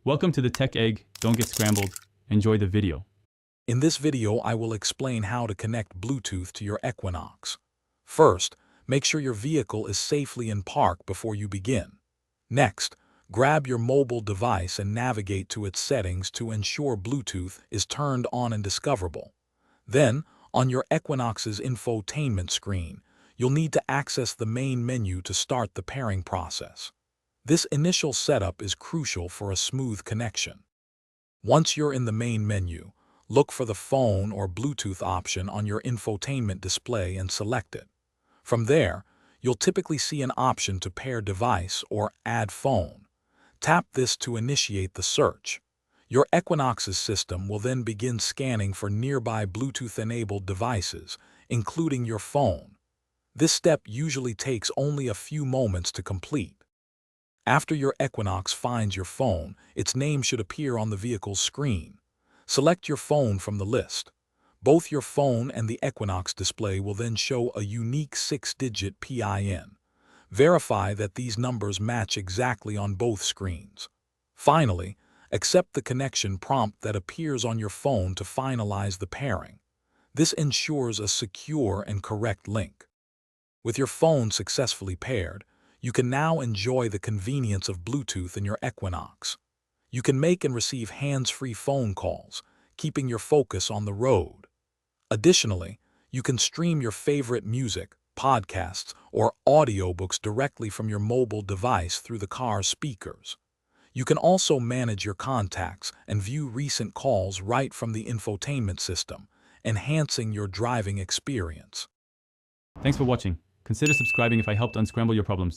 Welcome to the Tech Egg. Don't get scrambled. Enjoy the video. In this video, I will explain how to connect Bluetooth to your Equinox. First, make sure your vehicle is safely in park before you begin. Next, grab your mobile device and navigate to its settings to ensure Bluetooth is turned on and discoverable. Then, on your Equinox's infotainment screen, you'll need to access the main menu to start the pairing process. This initial setup is crucial for a smooth connection. Once you're in the main menu, look for the phone or Bluetooth option on your infotainment display and select it. From there, you'll typically see an option to pair device or add phone. Tap this to initiate the search. Your Equinox's system will then begin scanning for nearby Bluetooth-enabled devices, including your phone. This step usually takes only a few moments to complete. After your Equinox finds your phone, its name should appear on the vehicle's screen. Select your phone from the list. Both your phone and the Equinox display will then show a unique 6-digit PIN. Verify that these numbers match exactly on both screens. Finally, accept the connection prompt that appears on your phone to finalize the pairing. This ensures a secure and correct link. With your phone successfully paired, you can now enjoy the convenience of Bluetooth in your Equinox. You can make and receive hands-free phone calls, keeping your focus on the road. Additionally, you can stream your favorite music, podcasts, or audiobooks directly from your mobile device through the car's speakers. You can also manage your contacts and view recent calls right from the infotainment system, enhancing your driving experience. Thanks for watching. Consider subscribing if I helped unscramble your problems.